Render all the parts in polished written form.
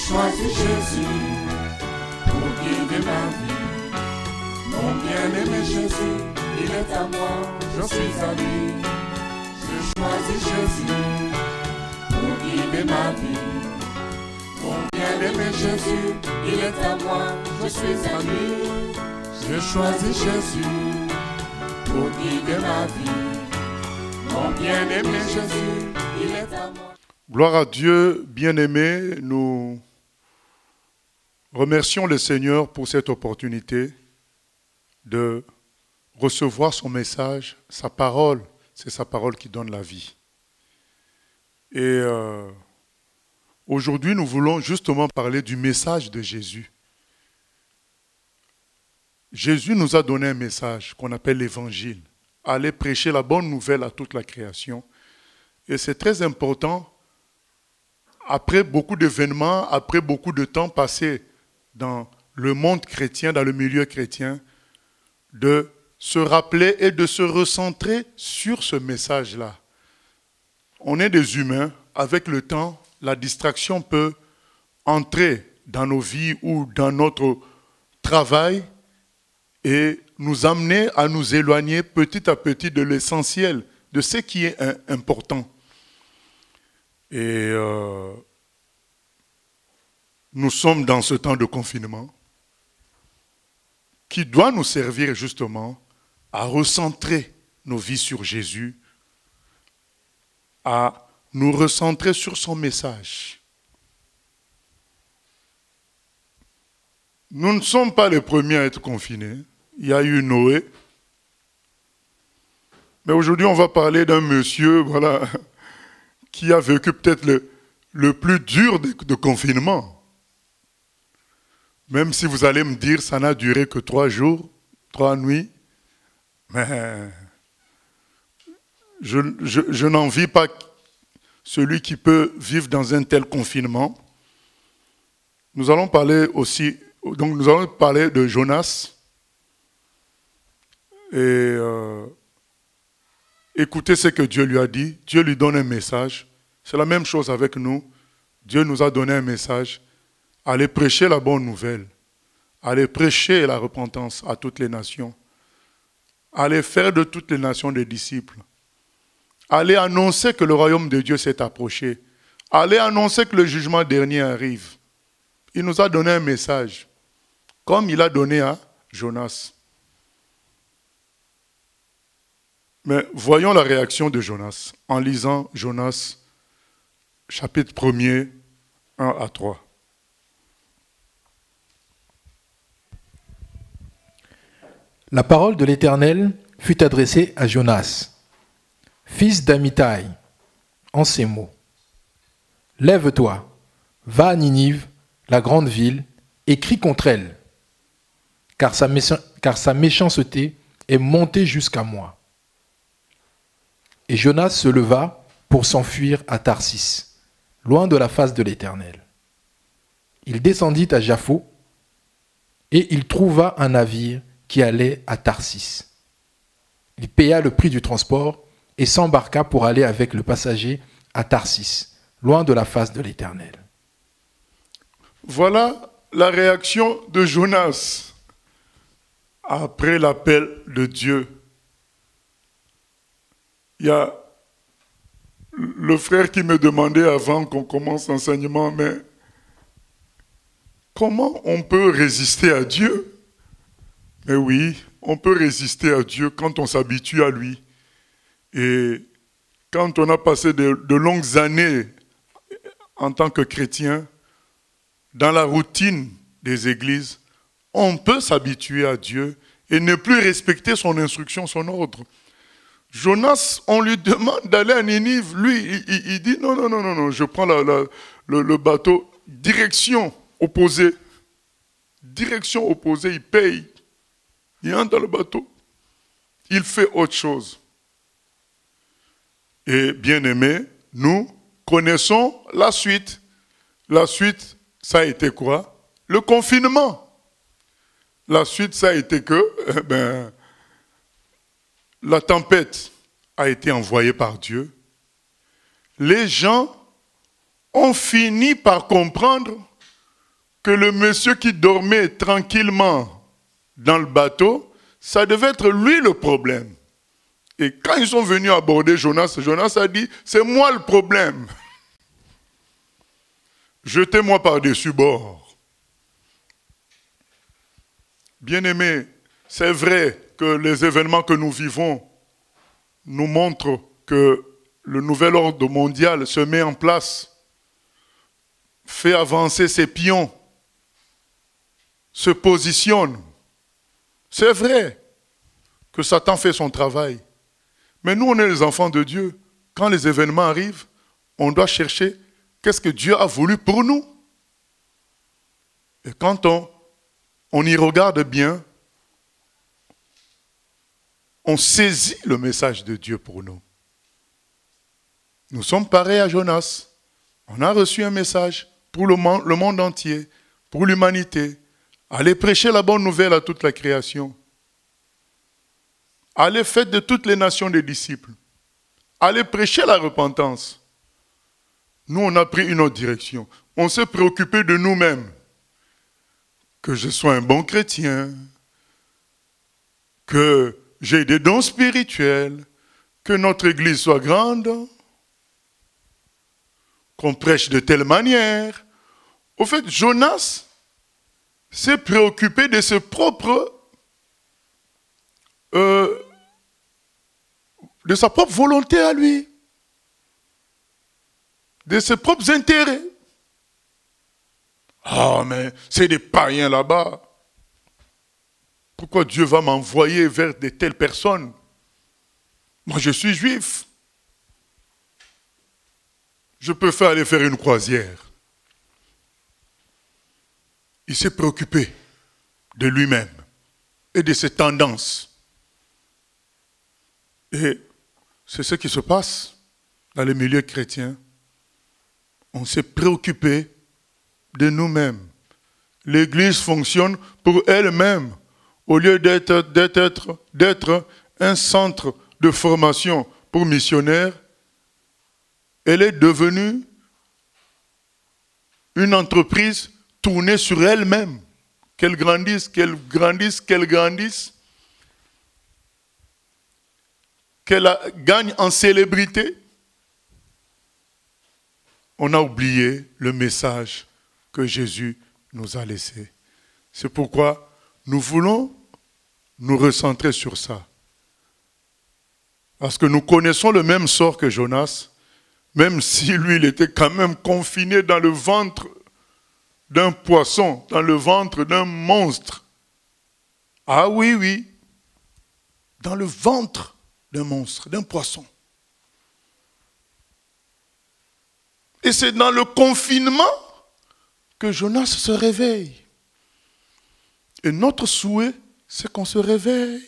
choisi Jésus pour guider ma vie. Mon bien-aimé Jésus, il est à moi, je suis à lui. J'ai choisi Jésus pour guider ma vie. Mon bien-aimé Jésus, il est à moi, je suis à lui. J'ai choisi Jésus pour guider ma vie. Mon bien-aimé Jésus, il est à moi. Gloire à Dieu, bien-aimés, nous remercions le Seigneur pour cette opportunité de recevoir son message, sa parole. C'est sa parole qui donne la vie. Et aujourd'hui, nous voulons justement parler du message de Jésus. Jésus nous a donné un message qu'on appelle l'évangile. Aller prêcher la bonne nouvelle à toute la création. Et c'est très important, après beaucoup d'événements, après beaucoup de temps passé dans le monde chrétien, dans le milieu chrétien, de se rappeler et de se recentrer sur ce message-là. On est des humains, avec le temps, la distraction peut entrer dans nos vies ou dans notre travail et nous amener à nous éloigner petit à petit de l'essentiel, de ce qui est important. Et nous sommes dans ce temps de confinement qui doit nous servir justement à recentrer nos vies sur Jésus, à nous recentrer sur son message. Nous ne sommes pas les premiers à être confinés. Il y a eu Noé. Mais aujourd'hui, on va parler d'un monsieur, voilà, qui a vécu peut-être le plus dur de confinement. Même si vous allez me dire, ça n'a duré que 3 jours, 3 nuits. Mais je n'envie pas celui qui peut vivre dans un tel confinement. Nous allons parler aussi, donc nous allons parler de Jonas. Et écoutez ce que Dieu lui a dit. Dieu lui donne un message. C'est la même chose avec nous. Dieu nous a donné un message. Allez prêcher la bonne nouvelle. Allez prêcher la repentance à toutes les nations. Allez faire de toutes les nations des disciples. Allez annoncer que le royaume de Dieu s'est approché. Allez annoncer que le jugement dernier arrive. Il nous a donné un message, comme il a donné à Jonas. Mais voyons la réaction de Jonas en lisant Jonas, chapitre 1er, 1 à 3. La parole de l'Éternel fut adressée à Jonas, fils d'Amittai, en ces mots. Lève-toi, va à Ninive, la grande ville, et crie contre elle, car sa méchanceté est montée jusqu'à moi. Et Jonas se leva pour s'enfuir à Tarsis, loin de la face de l'Éternel. Il descendit à Jaffo, et il trouva un navire qui allait à Tarsis. Il paya le prix du transport et s'embarqua pour aller avec le passager à Tarsis, loin de la face de l'Éternel. Voilà la réaction de Jonas après l'appel de Dieu. Il y a le frère qui me demandait avant qu'on commence l'enseignement, mais comment on peut résister à Dieu? Mais oui, on peut résister à Dieu quand on s'habitue à lui. Et quand on a passé de longues années en tant que chrétien, dans la routine des églises, on peut s'habituer à Dieu et ne plus respecter son instruction, son ordre. Jonas, on lui demande d'aller à Ninive. Lui, il dit non, je prends le bateau, direction opposée. Direction opposée, il paye. Il entre dans le bateau. Il fait autre chose. Et bien aimé, nous connaissons la suite. La suite, ça a été quoi? Le confinement. La suite, ça a été que la tempête a été envoyée par Dieu. Les gens ont fini par comprendre que le monsieur qui dormait tranquillement dans le bateau, ça devait être lui le problème. Et quand ils sont venus aborder Jonas, Jonas a dit, c'est moi le problème. Jetez-moi par-dessus bord. Bien-aimés, c'est vrai que les événements que nous vivons nous montrent que le nouvel ordre mondial se met en place, fait avancer ses pions, se positionne. C'est vrai que Satan fait son travail. Mais nous, on est les enfants de Dieu. Quand les événements arrivent, on doit chercher qu'est-ce que Dieu a voulu pour nous. Et quand on y regarde bien, on saisit le message de Dieu pour nous. Nous sommes pareils à Jonas. On a reçu un message pour le monde entier, pour l'humanité. Allez prêcher la bonne nouvelle à toute la création. Allez faire de toutes les nations des disciples. Allez prêcher la repentance. Nous, on a pris une autre direction. On s'est préoccupé de nous-mêmes. Que je sois un bon chrétien, que j'ai des dons spirituels, que notre église soit grande, qu'on prêche de telle manière. Au fait, Jonas s'est préoccupé de ses propres, de sa propre volonté à lui, de ses propres intérêts. Ah, mais c'est des païens là-bas. Pourquoi Dieu va m'envoyer vers de telles personnes? Moi, je suis juif. Je préfère aller faire une croisière. Il s'est préoccupé de lui-même et de ses tendances. Et c'est ce qui se passe dans les milieux chrétiens. On s'est préoccupé de nous-mêmes. L'Église fonctionne pour elle-même au lieu d'être un centre de formation pour missionnaires. Elle est devenue une entreprise tournée sur elle-même. Qu'elle grandisse, qu'elle grandisse, qu'elle grandisse. Qu'elle gagne en célébrité. On a oublié le message que Jésus nous a laissé. C'est pourquoi nous voulons nous recentrer sur ça. Parce que nous connaissons le même sort que Jonas, même si lui, il était quand même confiné dans le ventre d'un poisson, dans le ventre d'un monstre. Ah oui, oui, dans le ventre d'un monstre, d'un poisson. Et c'est dans le confinement que Jonas se réveille. Et notre souhait, c'est qu'on se réveille.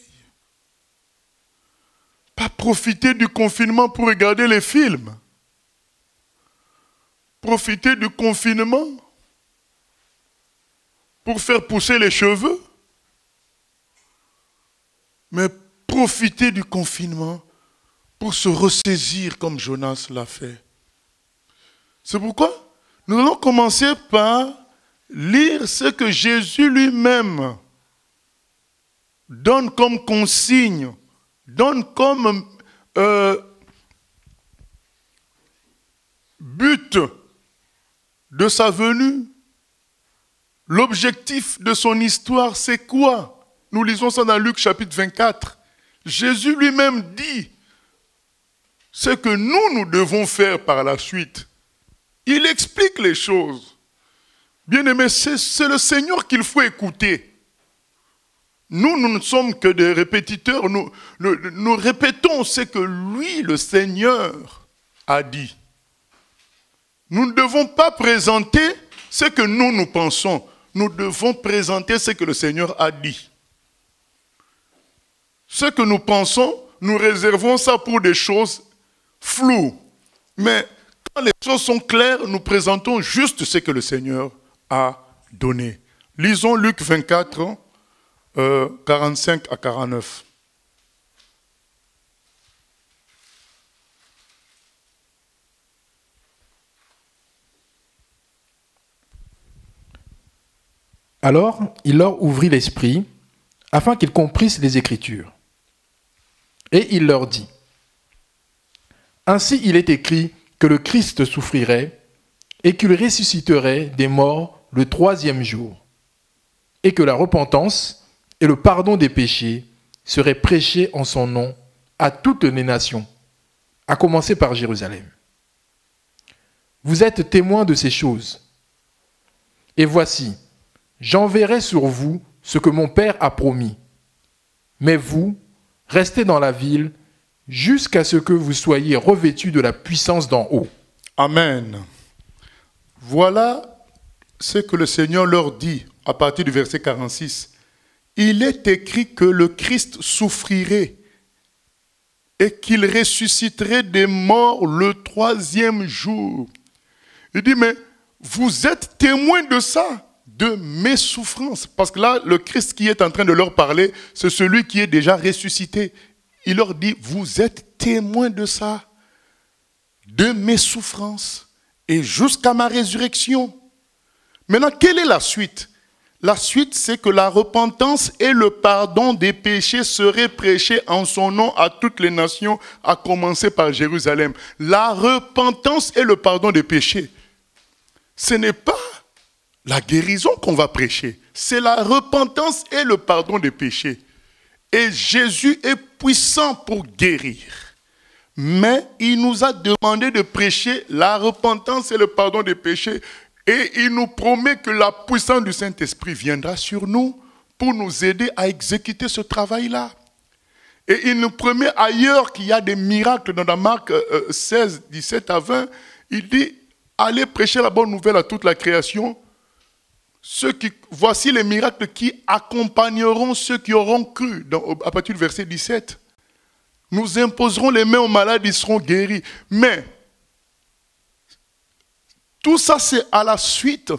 Pas profiter du confinement pour regarder les films. Profiter du confinement pour faire pousser les cheveux. Mais profiter du confinement pour se ressaisir comme Jonas l'a fait. C'est pourquoi nous allons commencer par lire ce que Jésus lui-même donne comme consigne, donne comme but de sa venue. L'objectif de son histoire, c'est quoi? Nous lisons ça dans Luc chapitre 24. Jésus lui-même dit ce que nous devons faire par la suite. Il explique les choses. Bien-aimés, c'est le Seigneur qu'il faut écouter. Nous ne sommes que des répétiteurs. Nous répétons ce que lui, le Seigneur, a dit. Nous ne devons pas présenter ce que nous pensons. Nous devons présenter ce que le Seigneur a dit. Ce que nous pensons, nous réservons ça pour des choses floues. Mais quand les choses sont claires, nous présentons juste ce que le Seigneur a donné. Lisons Luc 24, 45 à 49. Alors il leur ouvrit l'esprit, afin qu'ils comprissent les Écritures. Et il leur dit, « Ainsi il est écrit que le Christ souffrirait et qu'il ressusciterait des morts le 3e jour, et que la repentance et le pardon des péchés seraient prêchés en son nom à toutes les nations, à commencer par Jérusalem. Vous êtes témoins de ces choses. Et voici, j'enverrai sur vous ce que mon Père a promis. Mais vous, restez dans la ville jusqu'à ce que vous soyez revêtus de la puissance d'en haut. » Amen. Voilà ce que le Seigneur leur dit à partir du verset 46. Il est écrit que le Christ souffrirait et qu'il ressusciterait des morts le 3e jour. Il dit, mais vous êtes témoins de ça, de mes souffrances. Parce que là, le Christ qui est en train de leur parler, c'est celui qui est déjà ressuscité. Il leur dit, vous êtes témoins de ça, de mes souffrances, et jusqu'à ma résurrection. Maintenant, quelle est la suite? La suite, c'est que la repentance et le pardon des péchés seraient prêchés en son nom à toutes les nations, à commencer par Jérusalem. La repentance et le pardon des péchés, ce n'est pas la guérison qu'on va prêcher, c'est la repentance et le pardon des péchés. Et Jésus est puissant pour guérir. Mais il nous a demandé de prêcher la repentance et le pardon des péchés. Et il nous promet que la puissance du Saint-Esprit viendra sur nous pour nous aider à exécuter ce travail-là. Et il nous promet ailleurs qu'il y a des miracles dans la Marc 16, 17 à 20. Il dit, allez prêcher la bonne nouvelle à toute la création. Voici les miracles qui accompagneront ceux qui auront cru, à partir du verset 17. Nous imposerons les mains aux malades, ils seront guéris. Mais tout ça, c'est à la suite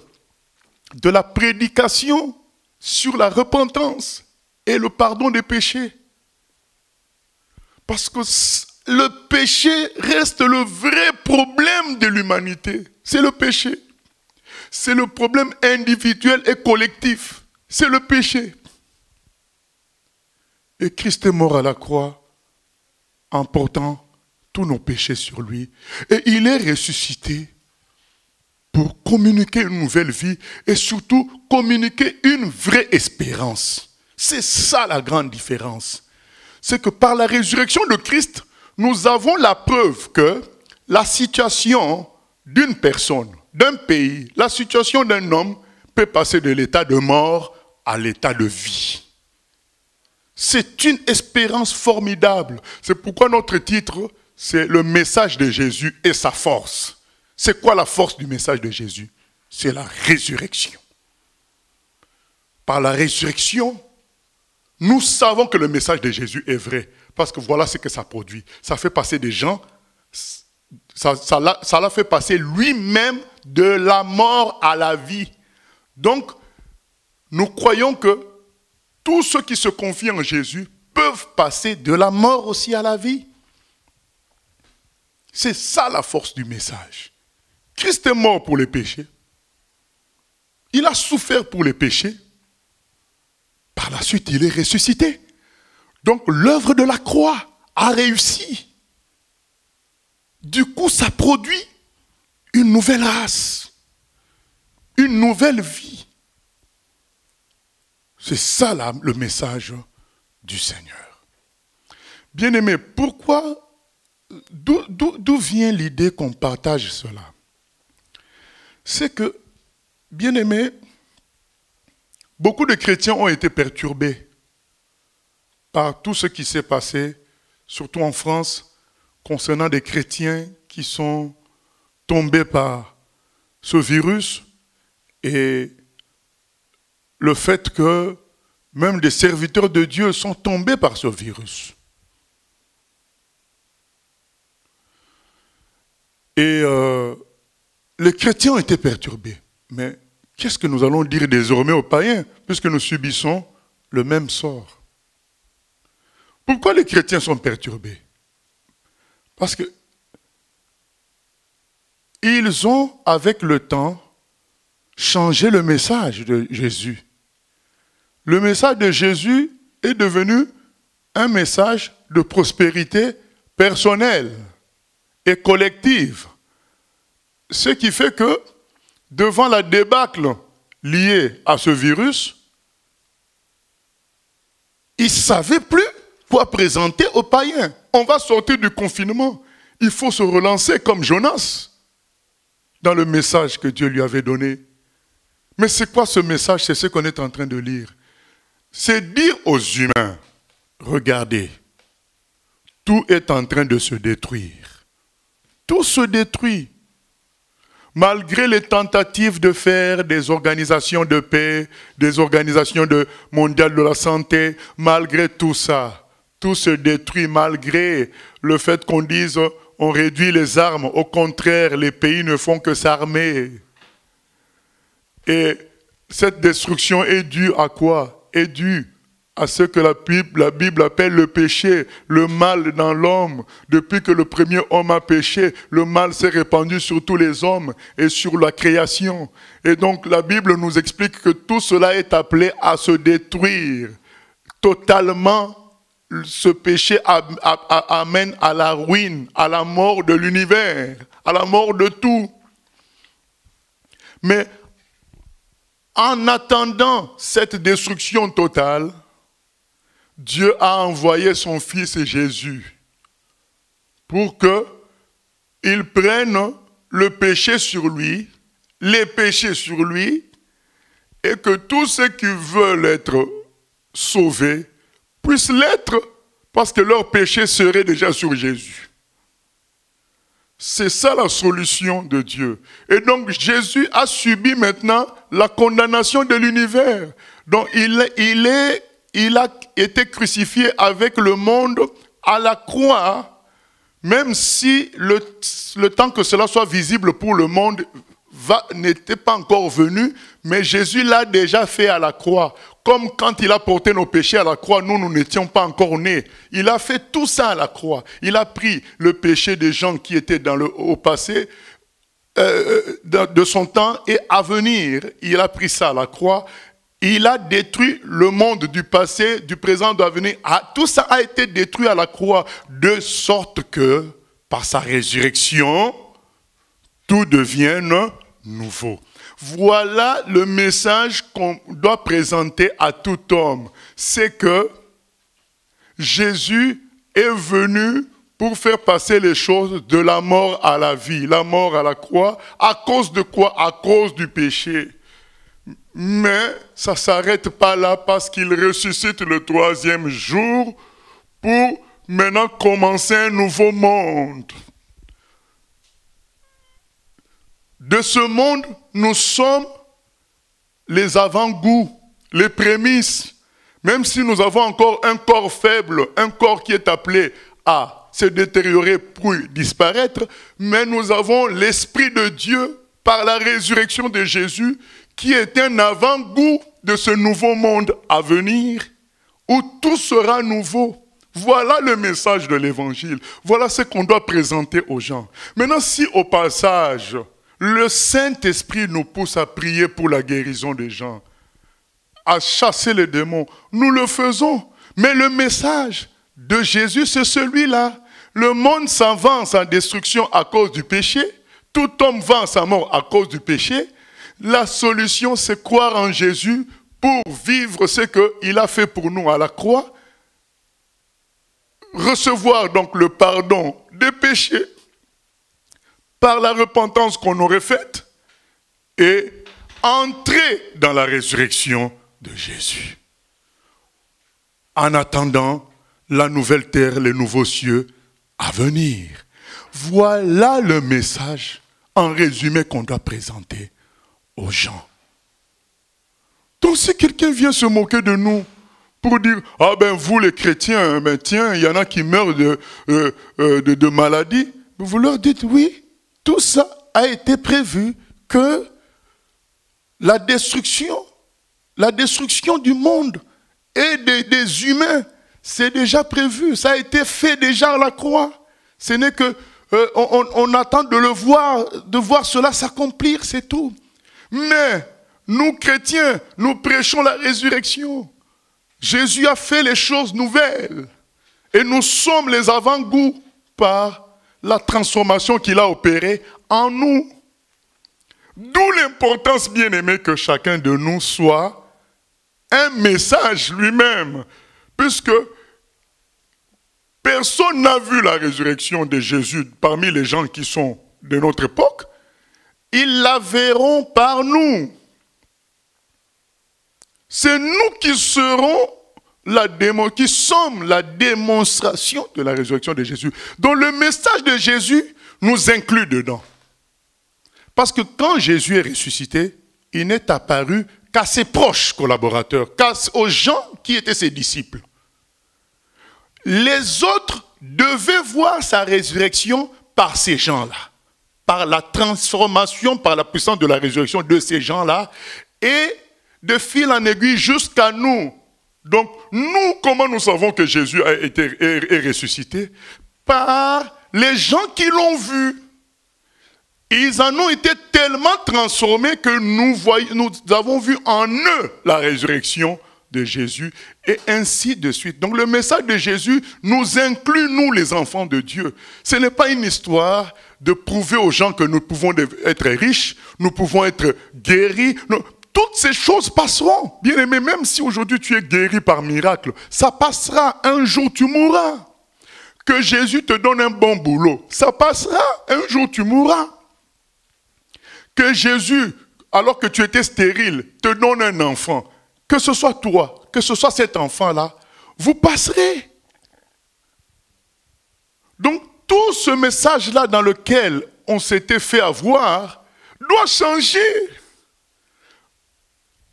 de la prédication sur la repentance et le pardon des péchés. Parce que le péché reste le vrai problème de l'humanité. C'est le péché. C'est le problème individuel et collectif. C'est le péché. Et Christ est mort à la croix en portant tous nos péchés sur lui. Et il est ressuscité pour communiquer une nouvelle vie et surtout communiquer une vraie espérance. C'est ça la grande différence. C'est que par la résurrection de Christ, nous avons la preuve que la situation d'une personne, d'un pays, la situation d'un homme peut passer de l'état de mort à l'état de vie. C'est une espérance formidable. C'est pourquoi notre titre, c'est le message de Jésus et sa force. C'est quoi la force du message de Jésus? C'est la résurrection. Par la résurrection, nous savons que le message de Jésus est vrai. Parce que voilà ce que ça produit. Ça fait passer des gens, ça l'a fait passer lui-même de la mort à la vie. Donc, nous croyons que tous ceux qui se confient en Jésus peuvent passer de la mort aussi à la vie. C'est ça la force du message. Christ est mort pour les péchés. Il a souffert pour les péchés. Par la suite, il est ressuscité. Donc, l'œuvre de la croix a réussi. Du coup, ça produit une nouvelle race, une nouvelle vie. C'est ça le message du Seigneur. Bien-aimés, pourquoi, d'où vient l'idée qu'on partage cela? C'est que, bien-aimés, beaucoup de chrétiens ont été perturbés par tout ce qui s'est passé, surtout en France, concernant des chrétiens qui sont tombés par ce virus et le fait que même des serviteurs de Dieu sont tombés par ce virus. Et les chrétiens ont été perturbés. Mais qu'est-ce que nous allons dire désormais aux païens, puisque nous subissons le même sort? Pourquoi les chrétiens sont perturbés? Parce que ils ont, avec le temps, changé le message de Jésus le message de Jésus est devenu un message de prospérité personnelle et collective. Ce qui fait que, devant la débâcle liée à ce virus, ils ne savaient plus quoi présenter aux païens. On va sortir du confinement. Il faut se relancer comme Jonas dans le message que Dieu lui avait donné. Mais c'est quoi ce message? C'est ce qu'on est en train de lire. C'est dire aux humains, regardez, tout est en train de se détruire. Tout se détruit. Malgré les tentatives de faire des organisations de paix, des organisations mondiales de la santé, malgré tout ça, tout se détruit malgré le fait qu'on dise on réduit les armes. Au contraire, les pays ne font que s'armer. Et cette destruction est due à quoi? Est due à ce que la Bible appelle le péché, le mal dans l'homme. Depuis que le premier homme a péché, le mal s'est répandu sur tous les hommes et sur la création. Et donc la Bible nous explique que tout cela est appelé à se détruire. Totalement, ce péché amène à la ruine, à la mort de l'univers, à la mort de tout. Mais en attendant cette destruction totale, Dieu a envoyé son Fils Jésus pour qu'il prenne le péché sur lui, les péchés sur lui, et que tous ceux qui veulent être sauvés puissent l'être parce que leur péché serait déjà sur Jésus. C'est ça la solution de Dieu. Et donc Jésus a subi maintenant la condamnation de l'univers. Donc il a été crucifié avec le monde à la croix, même si le temps que cela soit visible pour le monde n'était pas encore venu, mais Jésus l'a déjà fait à la croix. Comme quand il a porté nos péchés à la croix, nous n'étions pas encore nés. Il a fait tout ça à la croix. Il a pris le péché des gens qui étaient au passé, de son temps et à venir. Il a pris ça à la croix. Il a détruit le monde du passé, du présent, de l'avenir. Tout ça a été détruit à la croix, de sorte que, par sa résurrection, tout devienne nouveau. Voilà le message qu'on doit présenter à tout homme. C'est que Jésus est venu pour faire passer les choses de la mort à la vie, la mort à la croix. À cause de quoi? À cause du péché. Mais ça ne s'arrête pas là parce qu'il ressuscite le 3e jour pour maintenant commencer un nouveau monde. De ce monde, nous sommes les avant-goûts, les prémices. Même si nous avons encore un corps faible, un corps qui est appelé à se détériorer pour disparaître, mais nous avons l'Esprit de Dieu par la résurrection de Jésus qui est un avant-goût de ce nouveau monde à venir où tout sera nouveau. Voilà le message de l'Évangile. Voilà ce qu'on doit présenter aux gens. Maintenant, si au passage, le Saint-Esprit nous pousse à prier pour la guérison des gens, à chasser les démons, nous le faisons. Mais le message de Jésus, c'est celui-là. Le monde s'avance en destruction à cause du péché. Tout homme va à sa mort à cause du péché. La solution, c'est croire en Jésus pour vivre ce qu'il a fait pour nous à la croix. Recevoir donc le pardon des péchés par la repentance qu'on aurait faite et entrer dans la résurrection de Jésus. En attendant la nouvelle terre, les nouveaux cieux à venir. Voilà le message en résumé qu'on doit présenter aux gens. Donc si quelqu'un vient se moquer de nous pour dire « Ah ben vous les chrétiens, ben tiens, il y en a qui meurent de maladie », vous leur dites « Oui, tout ça a été prévu que la destruction du monde et des humains, c'est déjà prévu, ça a été fait déjà à la croix. Ce n'est que on attend de voir cela s'accomplir, c'est tout. Mais nous chrétiens, nous prêchons la résurrection. Jésus a fait les choses nouvelles. Et nous sommes les avant-goûts par la transformation qu'il a opérée en nous. D'où l'importance, bien aimé, que chacun de nous soit un message lui-même. Puisque personne n'a vu la résurrection de Jésus parmi les gens qui sont de notre époque. Ils la verront par nous. C'est nous qui sommes la démonstration de la résurrection de Jésus. Donc le message de Jésus nous inclut dedans. Parce que quand Jésus est ressuscité, il n'est apparu qu'à ses proches collaborateurs, qu'aux gens qui étaient ses disciples. Les autres devaient voir sa résurrection par ces gens-là, par la transformation, par la puissance de la résurrection de ces gens-là, et de fil en aiguille jusqu'à nous. Donc, nous, comment nous savons que Jésus est ressuscité? Par les gens qui l'ont vu. Ils en ont été tellement transformés que nous avons vu en eux la résurrection de Jésus, et ainsi de suite. Donc le message de Jésus nous inclut, nous les enfants de Dieu. Ce n'est pas une histoire de prouver aux gens que nous pouvons être riches, nous pouvons être guéris. Non. Toutes ces choses passeront. Bien aimé, même si aujourd'hui tu es guéri par miracle, ça passera. Un jour tu mourras. Que Jésus te donne un bon boulot, ça passera. Un jour tu mourras. Que Jésus, alors que tu étais stérile, te donne un enfant, que ce soit toi, que ce soit cet enfant-là, vous passerez. Donc, tout ce message-là dans lequel on s'était fait avoir doit changer.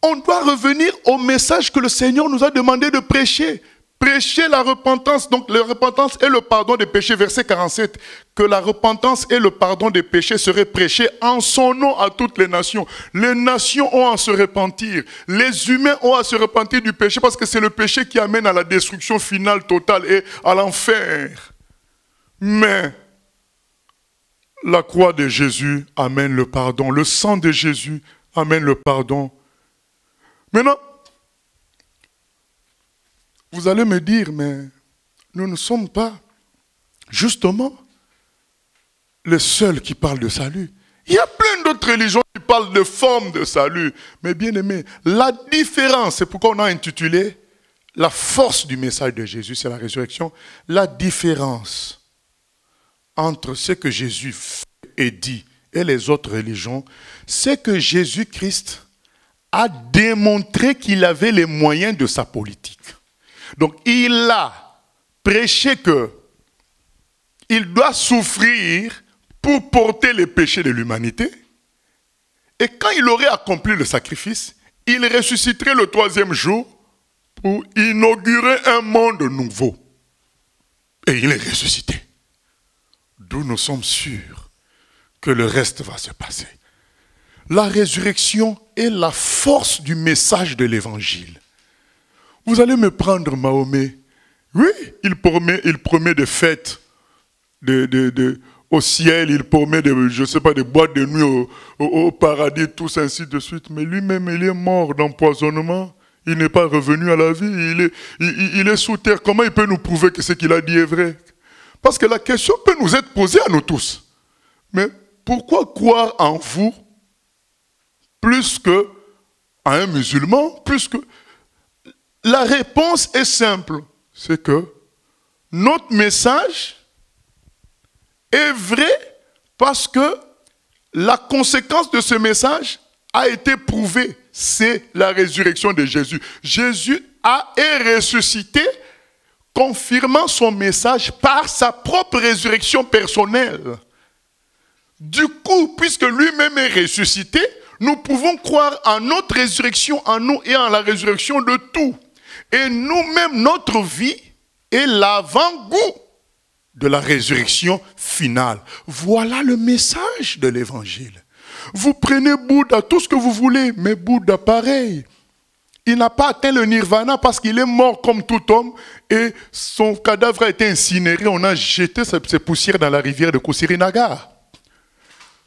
On doit revenir au message que le Seigneur nous a demandé de prêcher. Prêcher la repentance. Donc, la repentance et le pardon des péchés. Verset 47. Que la repentance et le pardon des péchés seraient prêchés en son nom à toutes les nations. Les nations ont à se repentir. Les humains ont à se repentir du péché parce que c'est le péché qui amène à la destruction finale totale et à l'enfer. Mais la croix de Jésus amène le pardon. Le sang de Jésus amène le pardon. Maintenant, vous allez me dire, mais nous ne sommes pas justement les seuls qui parlent de salut. Il y a plein d'autres religions qui parlent de formes de salut. Mais bien aimé, la différence, c'est pourquoi on a intitulé la force du message de Jésus, c'est la résurrection. La différence entre ce que Jésus fait et dit et les autres religions, c'est que Jésus-Christ a démontré qu'il avait les moyens de sa politique. Donc, il a prêché qu'il doit souffrir pour porter les péchés de l'humanité. Et quand il aurait accompli le sacrifice, il ressusciterait le 3e jour pour inaugurer un monde nouveau. Et il est ressuscité. D'où nous sommes sûrs que le reste va se passer. La résurrection est la force du message de l'évangile. Vous allez me prendre Mahomet. Oui, il promet des fêtes au ciel, il promet des boîtes de nuit au paradis, tout ainsi de suite. Mais lui-même, il est mort d'empoisonnement. Il n'est pas revenu à la vie. Il est sous terre. Comment il peut nous prouver que ce qu'il a dit est vrai? Parce que la question peut nous être posée à nous tous. Mais pourquoi croire en vous plus qu'à un musulman, plus que... La réponse est simple, c'est que notre message est vrai parce que la conséquence de ce message a été prouvée, c'est la résurrection de Jésus. Jésus est ressuscité, confirmant son message par sa propre résurrection personnelle. Du coup, puisque lui-même est ressuscité, nous pouvons croire en notre résurrection, en nous et en la résurrection de tout. Et nous-mêmes, notre vie est l'avant-goût de la résurrection finale. Voilà le message de l'évangile. Vous prenez Bouddha, tout ce que vous voulez, mais Bouddha, pareil. Il n'a pas atteint le nirvana parce qu'il est mort comme tout homme et son cadavre a été incinéré. On a jeté ses poussières dans la rivière de Kusirinagar.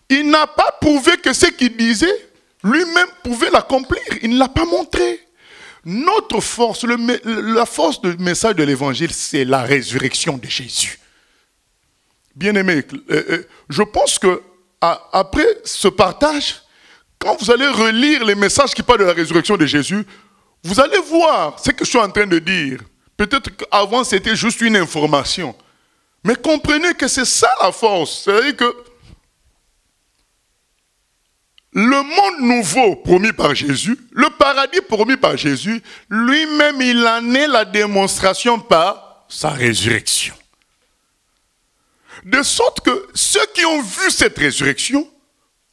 Il n'a pas prouvé que ce qu'il disait, lui-même pouvait l'accomplir. Il ne l'a pas montré. notre force, la force du message de l'évangile, c'est la résurrection de Jésus. Bien-aimés, je pense que après ce partage, quand vous allez relire les messages qui parlent de la résurrection de Jésus, vous allez voir ce que je suis en train de dire. Peut-être qu'avant c'était juste une information. Mais comprenez que c'est ça la force. C'est-à-dire que le monde nouveau promis par Jésus, le paradis promis par Jésus, lui-même il en est la démonstration par sa résurrection. De sorte que ceux qui ont vu cette résurrection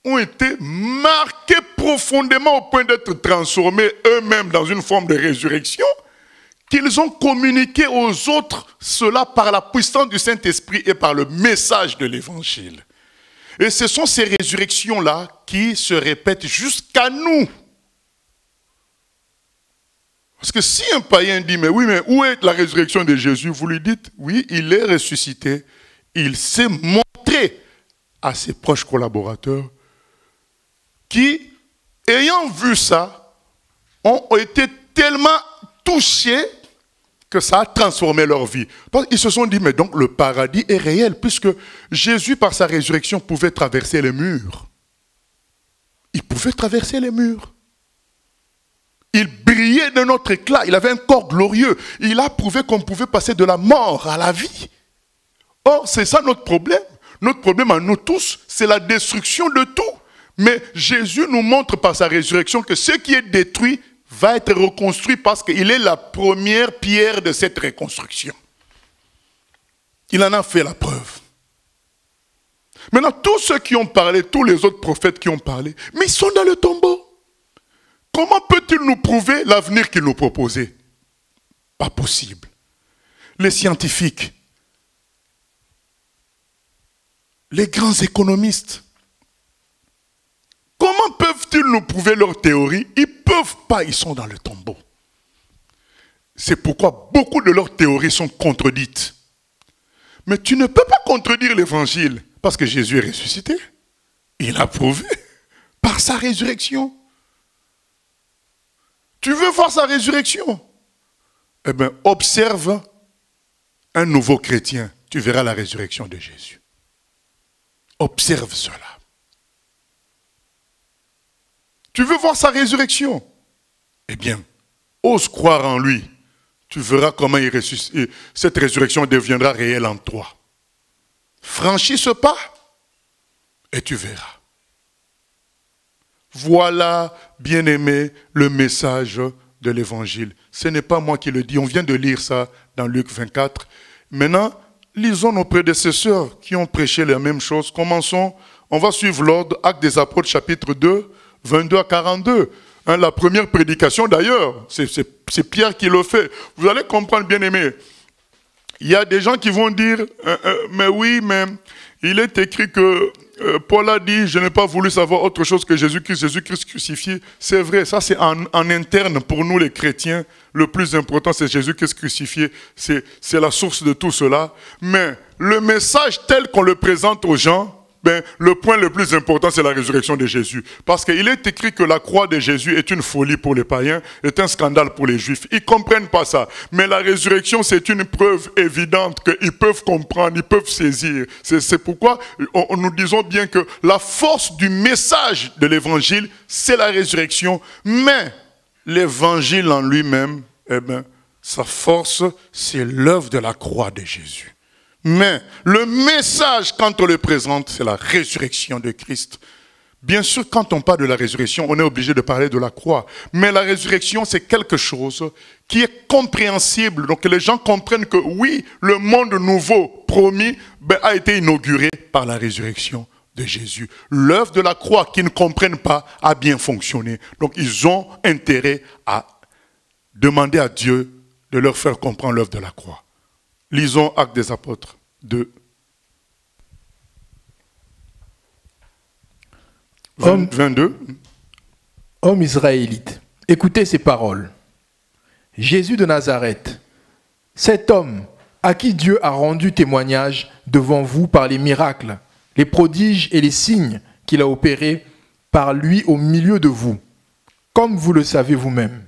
ont été marqués profondément au point d'être transformés eux-mêmes dans une forme de résurrection, qu'ils ont communiqué aux autres cela par la puissance du Saint-Esprit et par le message de l'Évangile. Et ce sont ces résurrections-là qui se répètent jusqu'à nous. Parce que si un païen dit, mais oui, mais où est la résurrection de Jésus? Vous lui dites, oui, il est ressuscité. Il s'est montré à ses proches collaborateurs qui, ayant vu ça, ont été tellement touchés que ça a transformé leur vie. Ils se sont dit, mais donc le paradis est réel, puisque Jésus, par sa résurrection, pouvait traverser les murs. Il pouvait traverser les murs. Il brillait d'un autre éclat, il avait un corps glorieux. Il a prouvé qu'on pouvait passer de la mort à la vie. Or, c'est ça notre problème. Notre problème à nous tous, c'est la destruction de tout. Mais Jésus nous montre par sa résurrection que ce qui est détruit va être reconstruit parce qu'il est la première pierre de cette reconstruction. Il en a fait la preuve. Maintenant, tous ceux qui ont parlé, tous les autres prophètes qui ont parlé, mais ils sont dans le tombeau. Comment peut-il nous prouver l'avenir qu'il nous proposait? Pas possible. Les scientifiques, les grands économistes, comment peuvent-ils nous prouver leur théorie? Ils ne peuvent pas, ils sont dans le tombeau. C'est pourquoi beaucoup de leurs théories sont contredites. Mais tu ne peux pas contredire l'évangile parce que Jésus est ressuscité. Il a prouvé par sa résurrection. Tu veux voir sa résurrection? Eh bien, observe un nouveau chrétien. Tu verras la résurrection de Jésus. Observe cela. Tu veux voir sa résurrection? Eh bien, ose croire en lui. Tu verras comment cette résurrection deviendra réelle en toi. Franchis ce pas et tu verras. Voilà, bien-aimé, le message de l'évangile. Ce n'est pas moi qui le dis. On vient de lire ça dans Luc 24. Maintenant, lisons nos prédécesseurs qui ont prêché la même chose. Commençons. On va suivre l'ordre. Actes des Apôtres, chapitre 2, 22 à 42. La première prédication, d'ailleurs, c'est Pierre qui le fait. Vous allez comprendre, bien-aimé. Il y a des gens qui vont dire, mais oui, mais il est écrit que Paul a dit, je n'ai pas voulu savoir autre chose que Jésus-Christ crucifié. C'est vrai, ça c'est en interne pour nous les chrétiens. Le plus important, c'est Jésus-Christ crucifié. C'est la source de tout cela. Mais le message tel qu'on le présente aux gens, le point le plus important, c'est la résurrection de Jésus. Parce qu'il est écrit que la croix de Jésus est une folie pour les païens, est un scandale pour les juifs. Ils ne comprennent pas ça. Mais la résurrection, c'est une preuve évidente qu'ils peuvent comprendre, ils peuvent saisir. C'est pourquoi nous disons bien que la force du message de l'évangile, c'est la résurrection. Mais l'évangile en lui-même, sa force, c'est l'œuvre de la croix de Jésus. Mais le message, quand on le présente, c'est la résurrection de Christ. Bien sûr, quand on parle de la résurrection, on est obligé de parler de la croix. Mais la résurrection, c'est quelque chose qui est compréhensible. Donc les gens comprennent que oui, le monde nouveau promis a été inauguré par la résurrection de Jésus. L'œuvre de la croix qu'ils ne comprennent pas a bien fonctionné. Donc ils ont intérêt à demander à Dieu de leur faire comprendre l'œuvre de la croix. Lisons Actes des Apôtres 2. 22. Hommes israélites, écoutez ces paroles. Jésus de Nazareth, cet homme à qui Dieu a rendu témoignage devant vous par les miracles, les prodiges et les signes qu'il a opérés par lui au milieu de vous, comme vous le savez vous-même.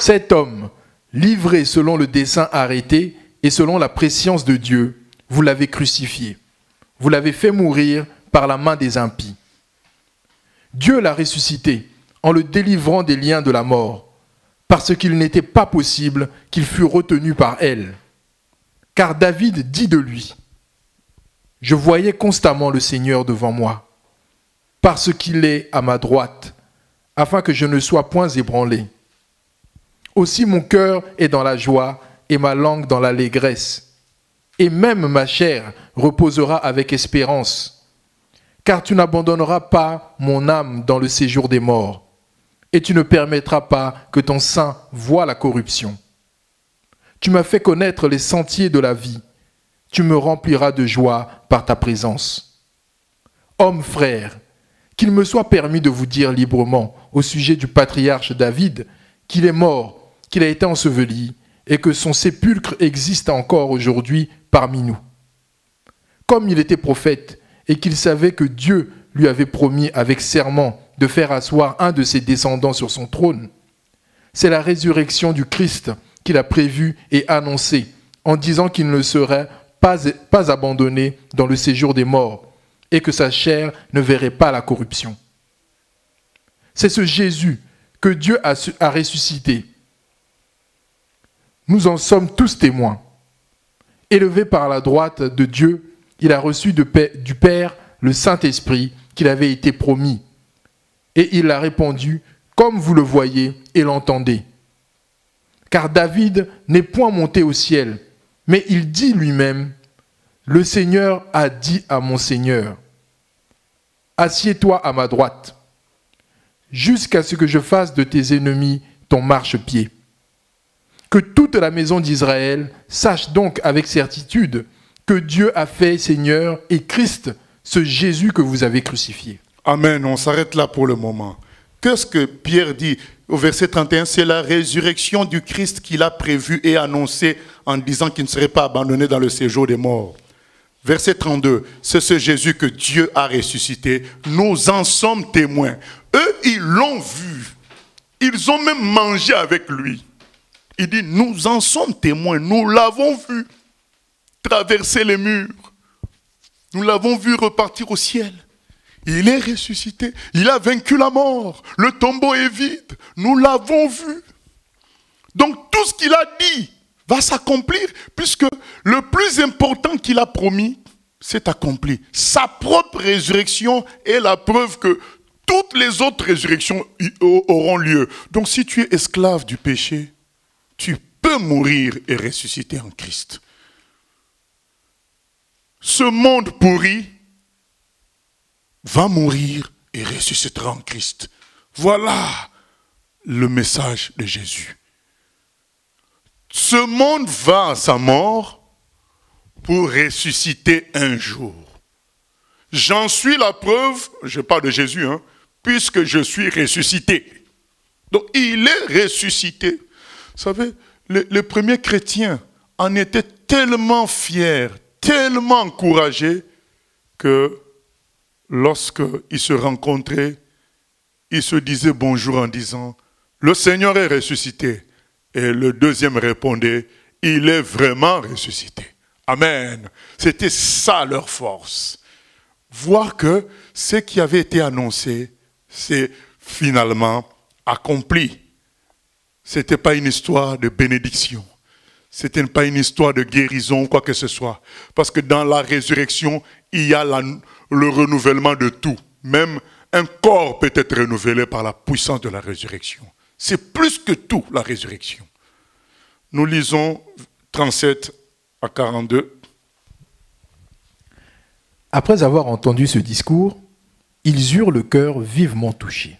Cet homme, livré selon le dessein arrêté et selon la prescience de Dieu, vous l'avez crucifié. Vous l'avez fait mourir par la main des impies. Dieu l'a ressuscité en le délivrant des liens de la mort, parce qu'il n'était pas possible qu'il fût retenu par elle. Car David dit de lui, « Je voyais constamment le Seigneur devant moi, parce qu'il est à ma droite, afin que je ne sois point ébranlé. Aussi mon cœur est dans la joie et ma langue dans l'allégresse, et même ma chair reposera avec espérance, car tu n'abandonneras pas mon âme dans le séjour des morts, et tu ne permettras pas que ton sein voie la corruption. Tu m'as fait connaître les sentiers de la vie, tu me rempliras de joie par ta présence. Hommes frères, qu'il me soit permis de vous dire librement au sujet du patriarche David qu'il est mort, qu'il a été enseveli et que son sépulcre existe encore aujourd'hui parmi nous. Comme il était prophète et qu'il savait que Dieu lui avait promis avec serment de faire asseoir un de ses descendants sur son trône, c'est la résurrection du Christ qu'il a prévue et annoncée en disant qu'il ne serait pas abandonné dans le séjour des morts et que sa chair ne verrait pas la corruption. C'est ce Jésus que Dieu a ressuscité. Nous en sommes tous témoins. Élevé par la droite de Dieu, il a reçu du Père le Saint-Esprit qu'il avait été promis. Et il l'a répandu comme vous le voyez et l'entendez. Car David n'est point monté au ciel, mais il dit lui-même, « Le Seigneur a dit à mon Seigneur, assieds-toi à ma droite, jusqu'à ce que je fasse de tes ennemis ton marchepied. » Que toute la maison d'Israël sache donc avec certitude que Dieu a fait Seigneur et Christ, ce Jésus que vous avez crucifié. Amen, on s'arrête là pour le moment. Qu'est-ce que Pierre dit au verset 31? C'est la résurrection du Christ qu'il a prévue et annoncée en disant qu'il ne serait pas abandonné dans le séjour des morts. Verset 32, c'est ce Jésus que Dieu a ressuscité. Nous en sommes témoins. Eux, ils l'ont vu. Ils ont même mangé avec lui. Il dit, nous en sommes témoins. Nous l'avons vu traverser les murs. Nous l'avons vu repartir au ciel. Il est ressuscité. Il a vaincu la mort. Le tombeau est vide. Nous l'avons vu. Donc tout ce qu'il a dit va s'accomplir puisque le plus important qu'il a promis, c'est accompli. Sa propre résurrection est la preuve que toutes les autres résurrections auront lieu. Donc si tu es esclave du péché, tu peux mourir et ressusciter en Christ. Ce monde pourri va mourir et ressuscitera en Christ. Voilà le message de Jésus. Ce monde va à sa mort pour ressusciter un jour. J'en suis la preuve, je parle de Jésus, puisque je suis ressuscité. Donc il est ressuscité. Vous savez, les premiers chrétiens en étaient tellement fiers, tellement encouragés que lorsqu'ils se rencontraient, ils se disaient bonjour en disant « Le Seigneur est ressuscité ». Et le deuxième répondait « Il est vraiment ressuscité ». Amen. C'était ça leur force. Voir que ce qui avait été annoncé, c'est finalement accompli. Ce n'était pas une histoire de bénédiction. Ce n'était pas une histoire de guérison ou quoi que ce soit. Parce que dans la résurrection, il y a le renouvellement de tout. Même un corps peut être renouvelé par la puissance de la résurrection. C'est plus que tout, la résurrection. Nous lisons 37 à 42. Après avoir entendu ce discours, ils eurent le cœur vivement touché.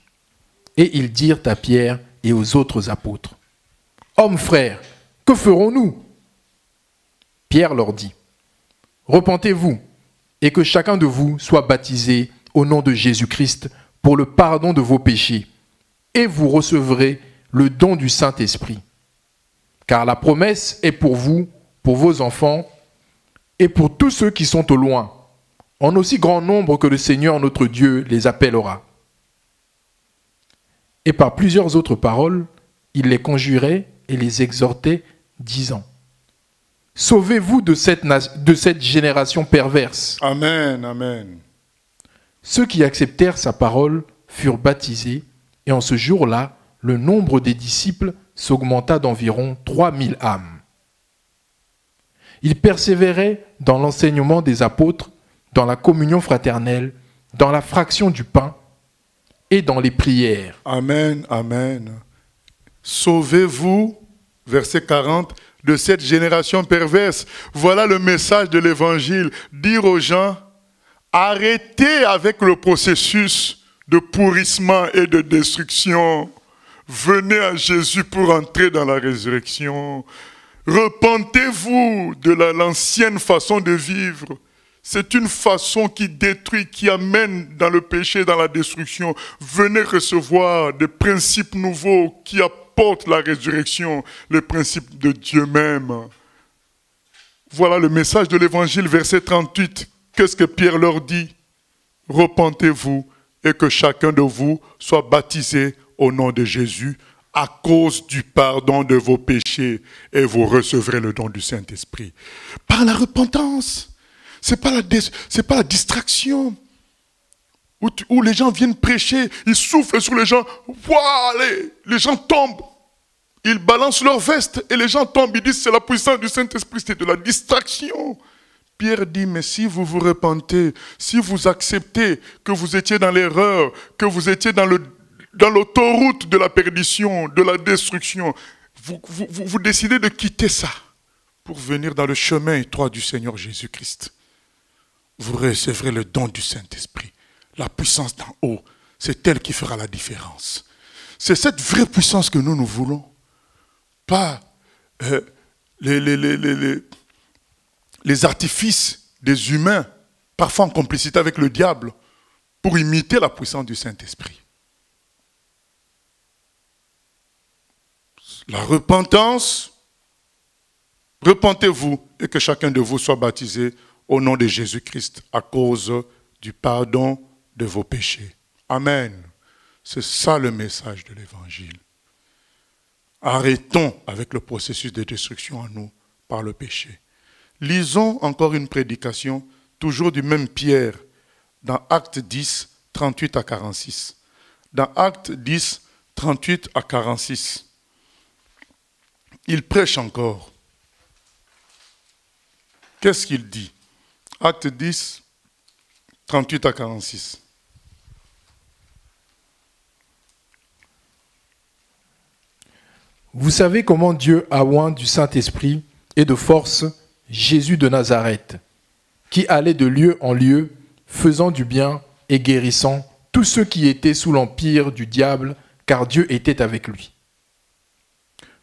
Et ils dirent à Pierre et aux autres apôtres, « Hommes frères, que ferons-nous » Pierre leur dit, « Repentez-vous et que chacun de vous soit baptisé au nom de Jésus-Christ pour le pardon de vos péchés, et vous recevrez le don du Saint-Esprit. Car la promesse est pour vous, pour vos enfants, et pour tous ceux qui sont au loin, en aussi grand nombre que le Seigneur notre Dieu les appellera. » Et par plusieurs autres paroles, il les conjurait et les exhortait, disant: Sauvez-vous de cette génération perverse. Amen, amen. Ceux qui acceptèrent sa parole furent baptisés, et en ce jour-là, le nombre des disciples s'augmenta d'environ 3000 âmes. Ils persévéraient dans l'enseignement des apôtres, dans la communion fraternelle, dans la fraction du pain et dans les prières. Amen, amen. Sauvez-vous, verset 40, de cette génération perverse. Voilà le message de l'évangile. Dire aux gens, arrêtez avec le processus de pourrissement et de destruction. Venez à Jésus pour entrer dans la résurrection. Repentez-vous de l'ancienne façon de vivre. C'est une façon qui détruit, qui amène dans le péché, dans la destruction. Venez recevoir des principes nouveaux qui apportent la résurrection, les principes de Dieu même. Voilà le message de l'évangile, verset 38. Qu'est-ce que Pierre leur dit? Repentez-vous et que chacun de vous soit baptisé au nom de Jésus à cause du pardon de vos péchés et vous recevrez le don du Saint-Esprit. Par la repentance. Ce n'est pas la distraction où les gens viennent prêcher, ils soufflent sur les gens, wow, les gens tombent, ils balancent leur veste et les gens tombent, ils disent c'est la puissance du Saint-Esprit, c'est de la distraction. Pierre dit, mais si vous vous repentez, si vous acceptez que vous étiez dans l'erreur, que vous étiez dans l'autoroute de la perdition, de la destruction, vous décidez de quitter ça pour venir dans le chemin étroit du Seigneur Jésus-Christ. Vous recevrez le don du Saint-Esprit. La puissance d'en haut, c'est elle qui fera la différence. C'est cette vraie puissance que nous voulons. Pas les artifices des humains, parfois en complicité avec le diable, pour imiter la puissance du Saint-Esprit. La repentance, repentez-vous et que chacun de vous soit baptisé au nom de Jésus-Christ à cause du pardon de vos péchés. Amen. C'est ça le message de l'Évangile. Arrêtons avec le processus de destruction en nous par le péché. Lisons encore une prédication, toujours du même Pierre, dans Actes 10, 38 à 46. Dans Actes 10, 38 à 46. Il prêche encore. Qu'est-ce qu'il dit? Actes 10, 38 à 46. Vous savez comment Dieu a oint du Saint-Esprit et de force Jésus de Nazareth, qui allait de lieu en lieu, faisant du bien et guérissant tous ceux qui étaient sous l'empire du diable, car Dieu était avec lui.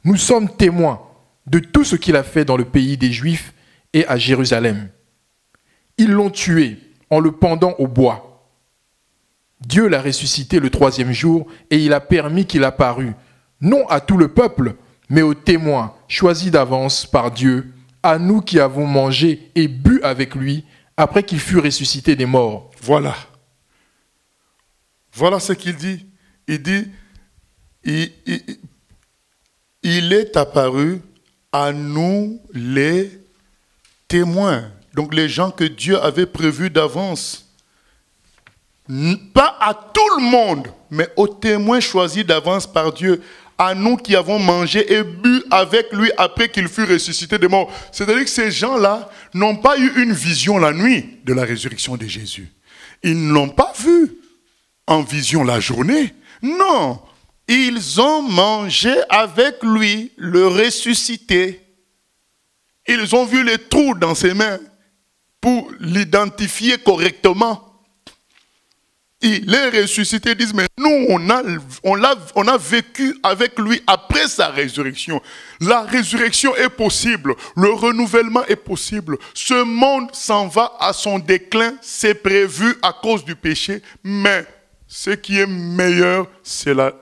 Nous sommes témoins de tout ce qu'il a fait dans le pays des Juifs et à Jérusalem. Ils l'ont tué en le pendant au bois. Dieu l'a ressuscité le 3e jour et il a permis qu'il apparût, non à tout le peuple, mais aux témoins choisis d'avance par Dieu, à nous qui avons mangé et bu avec lui après qu'il fut ressuscité des morts. Voilà. Voilà ce qu'il dit. Il dit, il est apparu à nous les témoins. Donc les gens que Dieu avait prévus d'avance. Pas à tout le monde, mais aux témoins choisis d'avance par Dieu. À nous qui avons mangé et bu avec lui après qu'il fut ressuscité des morts. C'est-à-dire que ces gens-là n'ont pas eu une vision la nuit de la résurrection de Jésus. Ils ne l'ont pas vu en vision la journée. Non, ils ont mangé avec lui le ressuscité. Ils ont vu les trous dans ses mains pour l'identifier correctement. Il est ressuscité, ils disent, mais nous, on a vécu avec lui après sa résurrection. La résurrection est possible, le renouvellement est possible. Ce monde s'en va à son déclin, c'est prévu à cause du péché, mais ce qui est meilleur, c'est la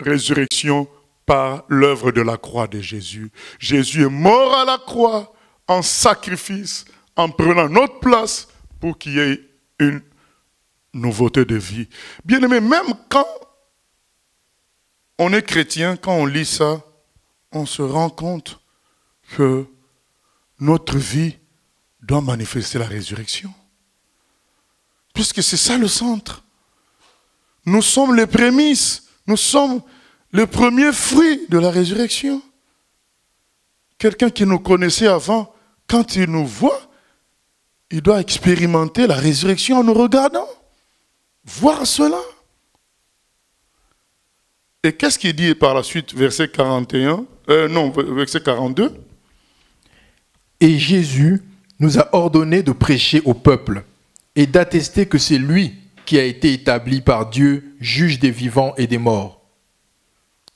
résurrection par l'œuvre de la croix de Jésus. Jésus est mort à la croix en sacrifice, en prenant notre place pour qu'il y ait une nouveauté de vie. Bien aimé, même quand on est chrétien, quand on lit ça, on se rend compte que notre vie doit manifester la résurrection. Puisque c'est ça le centre. Nous sommes les prémices, nous sommes le premier fruit de la résurrection. Quelqu'un qui nous connaissait avant, quand il nous voit, il doit expérimenter la résurrection en nous regardant, voir cela. Et qu'est-ce qu'il dit par la suite, verset 41, verset 42? Et Jésus nous a ordonné de prêcher au peuple et d'attester que c'est lui qui a été établi par Dieu, juge des vivants et des morts.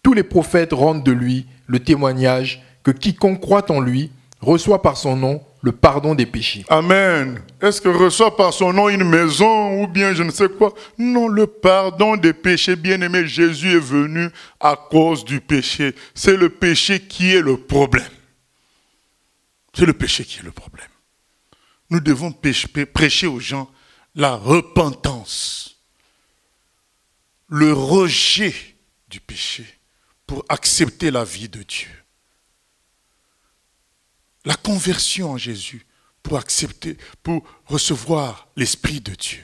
Tous les prophètes rendent de lui le témoignage que quiconque croit en lui reçoit par son nom le pardon des péchés. Amen. Est-ce que reçoit par son nom une maison ou bien je ne sais quoi? Non, le pardon des péchés, bien-aimé, Jésus est venu à cause du péché. C'est le péché qui est le problème. C'est le péché qui est le problème. Nous devons prêcher aux gens la repentance, le rejet du péché pour accepter la vie de Dieu. La conversion en Jésus pour accepter, pour recevoir l'Esprit de Dieu.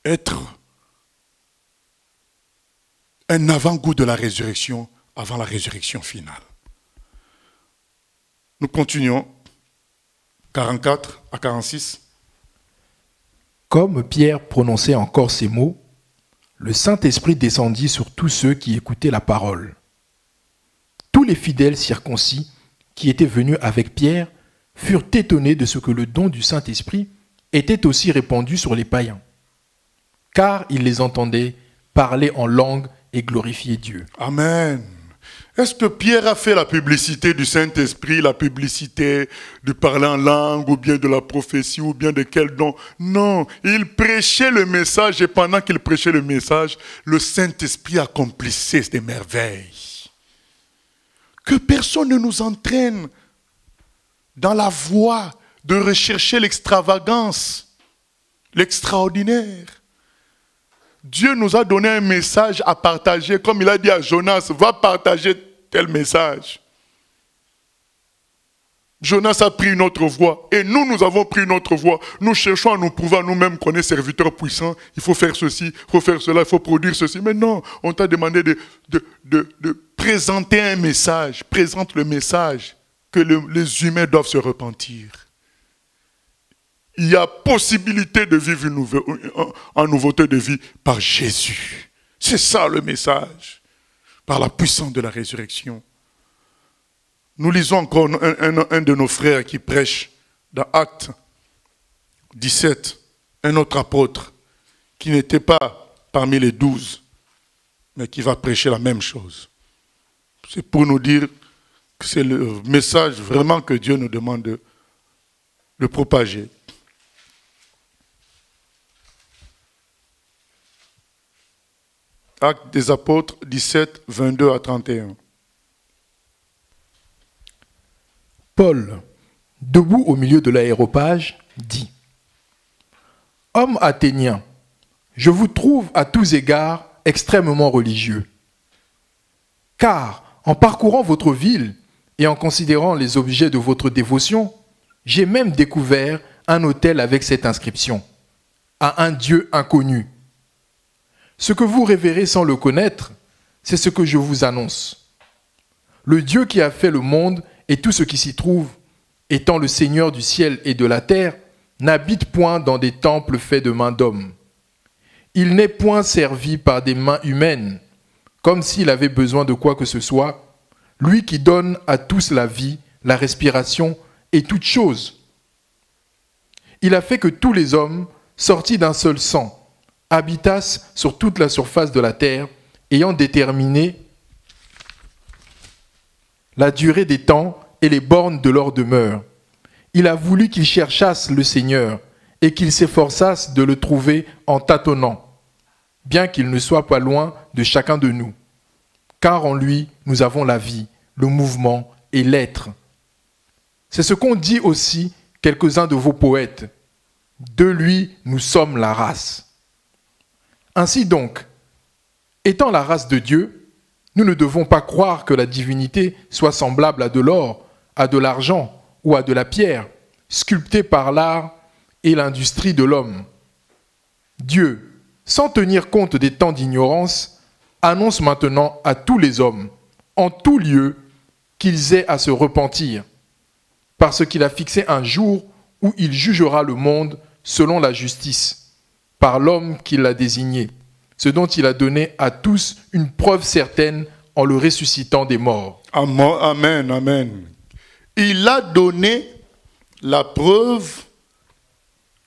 Être un avant-goût de la résurrection avant la résurrection finale. Nous continuons, 44 à 46. Comme Pierre prononçait encore ces mots, le Saint-Esprit descendit sur tous ceux qui écoutaient la parole. Tous les fidèles circoncis qui étaient venus avec Pierre furent étonnés de ce que le don du Saint-Esprit était aussi répandu sur les païens, car ils les entendaient parler en langue et glorifier Dieu. Amen. Est-ce que Pierre a fait la publicité du Saint-Esprit, la publicité du parler en langue, ou bien de la prophétie, ou bien de quel don? Non, il prêchait le message, et pendant qu'il prêchait le message, le Saint-Esprit accomplissait des merveilles. Que personne ne nous entraîne dans la voie de rechercher l'extravagance, l'extraordinaire. Dieu nous a donné un message à partager, comme il a dit à Jonas, va partager tel message. Jonas a pris une autre voie, et nous avons pris une autre voie. Nous cherchons à nous prouver à nous-mêmes qu'on est serviteurs puissants. Il faut faire ceci, il faut faire cela, il faut produire ceci. Mais non, on t'a demandé de présenter un message. Présente le message que les humains doivent se repentir. Il y a possibilité de vivre en nouveauté de vie par Jésus. C'est ça le message. Par la puissance de la résurrection. Nous lisons encore un de nos frères qui prêche dans Actes 17, un autre apôtre qui n'était pas parmi les 12, mais qui va prêcher la même chose. C'est pour nous dire que c'est le message vraiment que Dieu nous demande de propager. Actes des apôtres 17, 22 à 31. Paul, debout au milieu de l'aréopage, dit « Hommes athéniens, je vous trouve à tous égards extrêmement religieux. Car, en parcourant votre ville et en considérant les objets de votre dévotion, j'ai même découvert un autel avec cette inscription, à un Dieu inconnu. Ce que vous révérez sans le connaître, c'est ce que je vous annonce. Le Dieu qui a fait le monde et tout ce qui s'y trouve, étant le Seigneur du ciel et de la terre, n'habite point dans des temples faits de mains d'hommes. Il n'est point servi par des mains humaines, comme s'il avait besoin de quoi que ce soit, lui qui donne à tous la vie, la respiration et toutes choses. Il a fait que tous les hommes, sortis d'un seul sang, habitassent sur toute la surface de la terre, ayant déterminé la durée des temps et les bornes de leur demeure. Il a voulu qu'ils cherchassent le Seigneur et qu'ils s'efforçassent de le trouver en tâtonnant, bien qu'il ne soit pas loin de chacun de nous. Car en lui, nous avons la vie, le mouvement et l'être. C'est ce qu'ont dit aussi quelques-uns de vos poètes. De lui, nous sommes la race. Ainsi donc, Étant la race de Dieu, nous ne devons pas croire que la divinité soit semblable à de l'or, à de l'argent ou à de la pierre, sculptée par l'art et l'industrie de l'homme. Dieu, sans tenir compte des temps d'ignorance, annonce maintenant à tous les hommes, en tout lieu, qu'ils aient à se repentir, parce qu'il a fixé un jour où il jugera le monde selon la justice, par l'homme qu'il a désigné, ce dont il a donné à tous une preuve certaine en le ressuscitant des morts. Amen, amen. Il a donné la preuve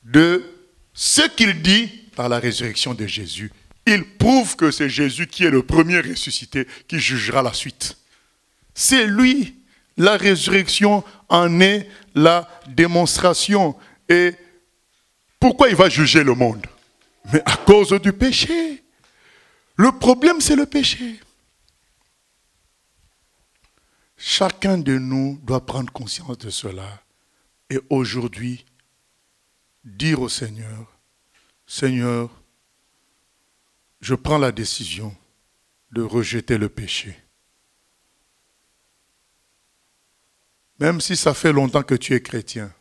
de ce qu'il dit par la résurrection de Jésus. Il prouve que c'est Jésus qui est le premier ressuscité qui jugera la suite. C'est lui. La résurrection en est la démonstration. Et pourquoi il va juger le monde? Mais à cause du péché. Le problème, c'est le péché. Chacun de nous doit prendre conscience de cela. Et aujourd'hui, dire au Seigneur, Seigneur, je prends la décision de rejeter le péché. Même si ça fait longtemps que tu es chrétien,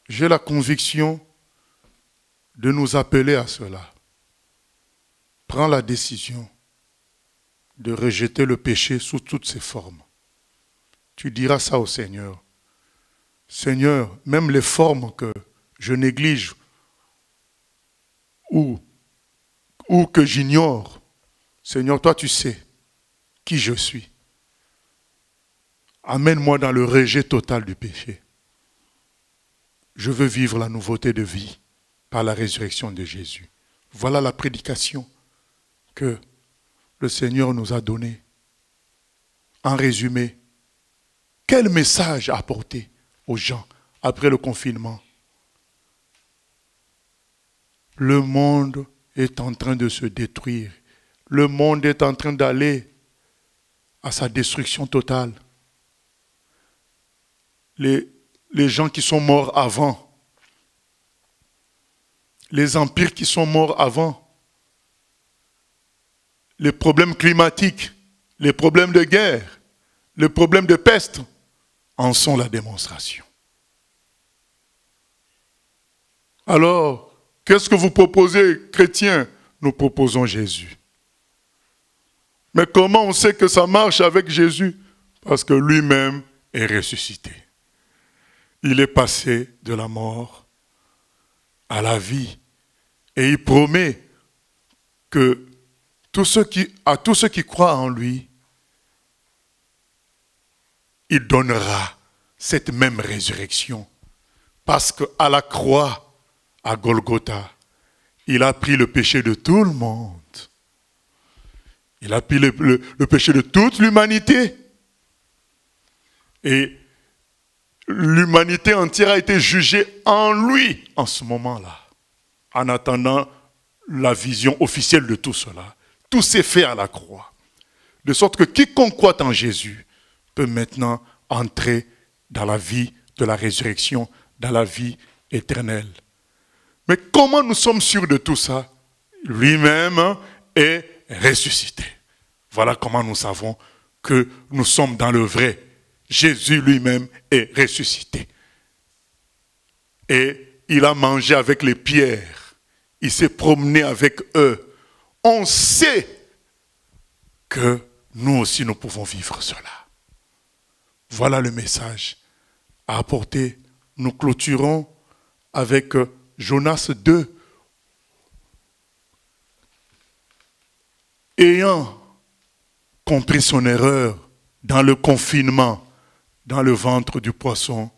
j'ai la conviction de nous appeler à cela. Prends la décision de rejeter le péché sous toutes ses formes. Tu diras ça au Seigneur. Seigneur, même les formes que je néglige ou que j'ignore, Seigneur, toi tu sais qui je suis. Amène-moi dans le rejet total du péché. Je veux vivre la nouveauté de vie par la résurrection de Jésus. Voilà la prédication que le Seigneur nous a donnée. En résumé, quel message apporter aux gens après le confinement? Le monde est en train de se détruire. Le monde est en train d'aller à sa destruction totale. Les gens qui sont morts avant, les empires qui sont morts avant, les problèmes climatiques, les problèmes de guerre, les problèmes de peste en sont la démonstration. Alors, qu'est-ce que vous proposez, chrétiens? Nous proposons Jésus. Mais comment on sait que ça marche avec Jésus? Parce que lui-même est ressuscité. Il est passé de la mort à la vie. Et il promet que à tous ceux qui croient en lui, il donnera cette même résurrection. Parce qu'à la croix, à Golgotha, il a pris le péché de tout le monde. Il a pris le péché de toute l'humanité. Et l'humanité entière a été jugée en lui en ce moment-là. En attendant la vision officielle de tout cela. Tout s'est fait à la croix. De sorte que quiconque croit en Jésus peut maintenant entrer dans la vie de la résurrection, dans la vie éternelle. Mais comment nous sommes sûrs de tout ça? Lui-même est ressuscité. Voilà comment nous savons que nous sommes dans le vrai. Jésus lui-même est ressuscité. Et il a mangé avec les pierres. Il s'est promené avec eux. On sait que nous aussi nous pouvons vivre cela. Voilà le message à apporter. Nous clôturons avec Jonas 2. Ayant compris son erreur dans le confinement, dans le ventre du poisson,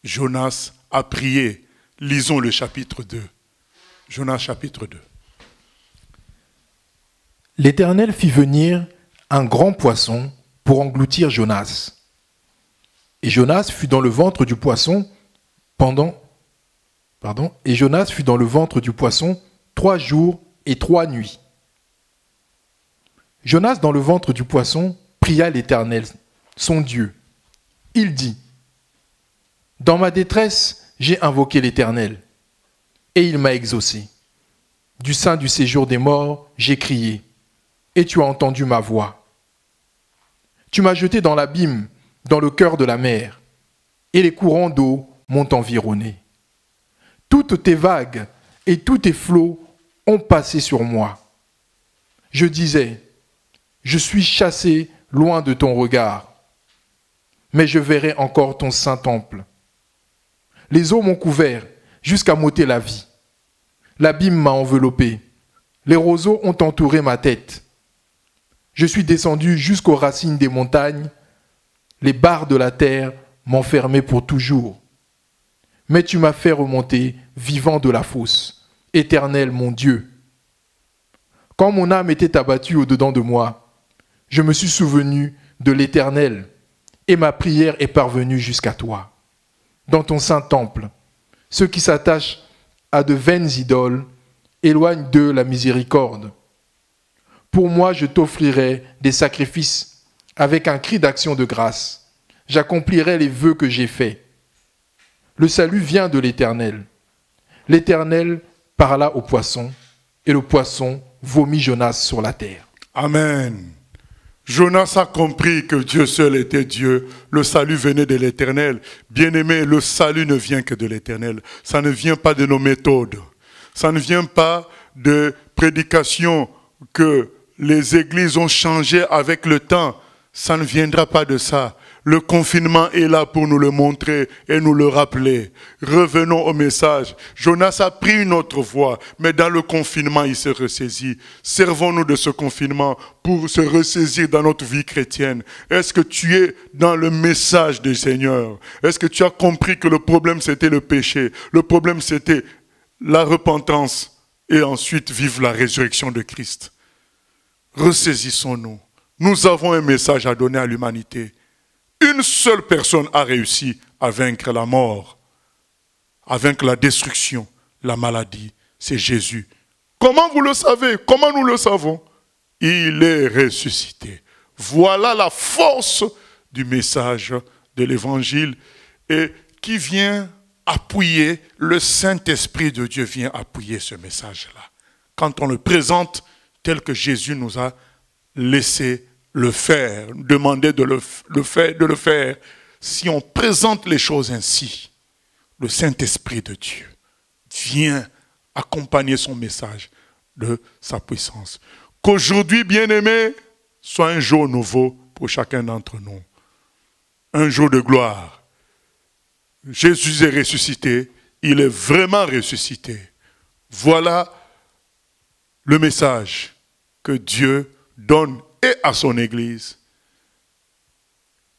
Jonas a prié. Lisons le chapitre 2. Jonas chapitre 2. L'Éternel fit venir un grand poisson pour engloutir Jonas. Et Jonas fut dans le ventre du poisson et Jonas fut dans le ventre du poisson 3 jours et 3 nuits. Jonas dans le ventre du poisson pria l'Éternel, son Dieu. Il dit, « Dans ma détresse, j'ai invoqué l'Éternel, et il m'a exaucé. du sein du séjour des morts, j'ai crié, et tu as entendu ma voix. Tu m'as jeté dans l'abîme, dans le cœur de la mer, et les courants d'eau m'ont environné. Toutes tes vagues et tous tes flots ont passé sur moi. Je disais, je suis chassé loin de ton regard, mais je verrai encore ton saint temple. Les eaux m'ont couvert jusqu'à m'ôter la vie. L'abîme m'a enveloppé. Les roseaux ont entouré ma tête. Je suis descendu jusqu'aux racines des montagnes. Les barres de la terre m'enfermaient pour toujours. Mais tu m'as fait remonter vivant de la fosse. Éternel mon Dieu. Quand mon âme était abattue au-dedans de moi, je me suis souvenu de l'Éternel et ma prière est parvenue jusqu'à toi. Dans ton saint temple, ceux qui s'attachent à de vaines idoles éloignent d'eux la miséricorde. Pour moi, je t'offrirai des sacrifices avec un cri d'action de grâce. J'accomplirai les vœux que j'ai faits. Le salut vient de l'Éternel. L'Éternel parla au poisson et le poisson vomit Jonas sur la terre. Amen. Jonas a compris que Dieu seul était Dieu. Le salut venait de l'Éternel. Bien-aimé, le salut ne vient que de l'Éternel. Ça ne vient pas de nos méthodes. Ça ne vient pas de prédications que les églises ont changées avec le temps. Ça ne viendra pas de ça. Le confinement est là pour nous le montrer et nous le rappeler. Revenons au message. Jonas a pris une autre voie, mais dans le confinement, il se ressaisit. Servons-nous de ce confinement pour se ressaisir dans notre vie chrétienne. Est-ce que tu es dans le message du Seigneur? Est-ce que tu as compris que le problème, c'était le péché? Le problème, c'était la repentance et ensuite vivre la résurrection de Christ. Ressaisissons-nous. Nous avons un message à donner à l'humanité. Une seule personne a réussi à vaincre la mort, à vaincre la destruction, la maladie. C'est Jésus. Comment vous le savez? Comment nous le savons? Il est ressuscité. Voilà la force du message de l'Évangile et qui vient appuyer, le Saint-Esprit de Dieu vient appuyer ce message-là. Quand on le présente tel que Jésus nous a laissé le faire, demander de le faire. Si on présente les choses ainsi, le Saint-Esprit de Dieu vient accompagner son message de sa puissance. Qu'aujourd'hui, bien-aimés, soit un jour nouveau pour chacun d'entre nous. Un jour de gloire. Jésus est ressuscité, il est vraiment ressuscité. Voilà le message que Dieu donne et à son Église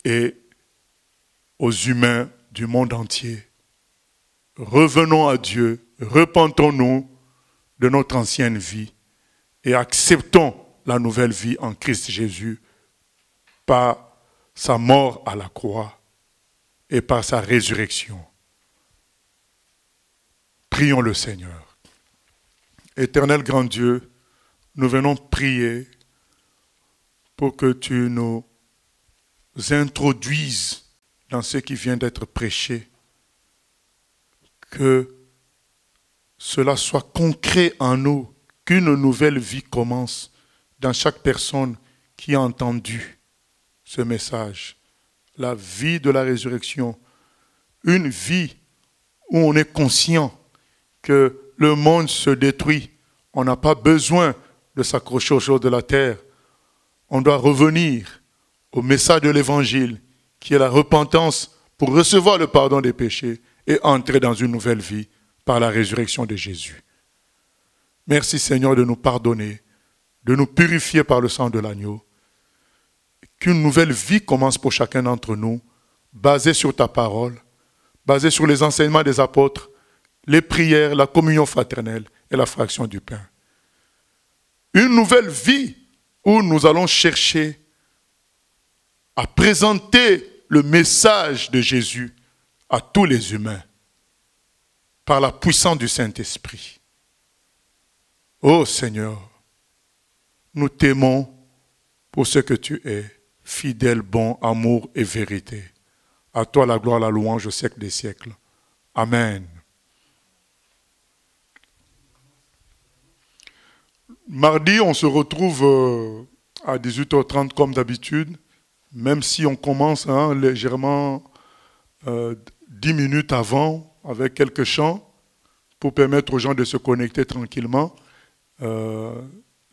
et aux humains du monde entier. Revenons à Dieu, repentons-nous de notre ancienne vie et acceptons la nouvelle vie en Christ Jésus par sa mort à la croix et par sa résurrection. Prions le Seigneur. Éternel grand Dieu, nous venons prier pour que tu nous introduises dans ce qui vient d'être prêché, que cela soit concret en nous, qu'une nouvelle vie commence dans chaque personne qui a entendu ce message. La vie de la résurrection, une vie où on est conscient que le monde se détruit, on n'a pas besoin de s'accrocher aux choses de la terre. On doit revenir au message de l'Évangile, qui est la repentance pour recevoir le pardon des péchés et entrer dans une nouvelle vie par la résurrection de Jésus. Merci Seigneur de nous pardonner, de nous purifier par le sang de l'agneau. Qu'une nouvelle vie commence pour chacun d'entre nous, basée sur ta parole, basée sur les enseignements des apôtres, les prières, la communion fraternelle et la fraction du pain. Une nouvelle vie où nous allons chercher à présenter le message de Jésus à tous les humains par la puissance du Saint-Esprit. Ô Seigneur, nous t'aimons pour ce que tu es, fidèle, bon, amour et vérité. À toi la gloire, la louange au siècle des siècles. Amen. Mardi, on se retrouve à 18h30 comme d'habitude, même si on commence légèrement 10 minutes avant avec quelques chants pour permettre aux gens de se connecter tranquillement.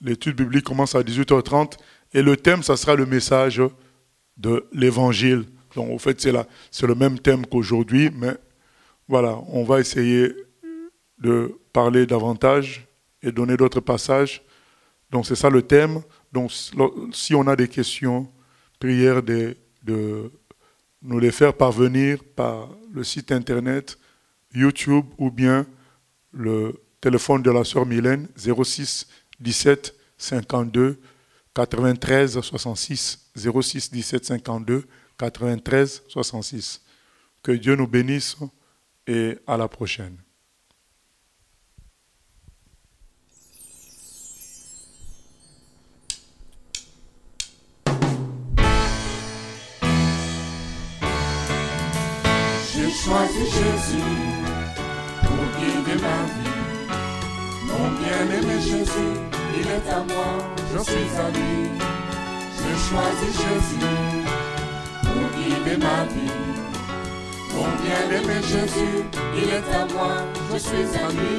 L'étude biblique commence à 18h30 et le thème, ça sera le message de l'Évangile. Donc, en fait, c'est le même thème qu'aujourd'hui, mais voilà, on va essayer de parler davantage et donner d'autres passages. Donc, c'est ça le thème. Donc, si on a des questions, prière de nous les faire parvenir par le site internet, YouTube ou bien le téléphone de la sœur Mylène, 06 17 52 93 66. 06 17 52 93 66. Que Dieu nous bénisse et à la prochaine. J'ai choisi Jésus pour guider ma vie. Mon bien-aimé Jésus, il est à moi, je suis à lui. J'ai choisi Jésus pour guider ma vie. Mon bien-aimé Jésus, il est à moi, je suis à lui.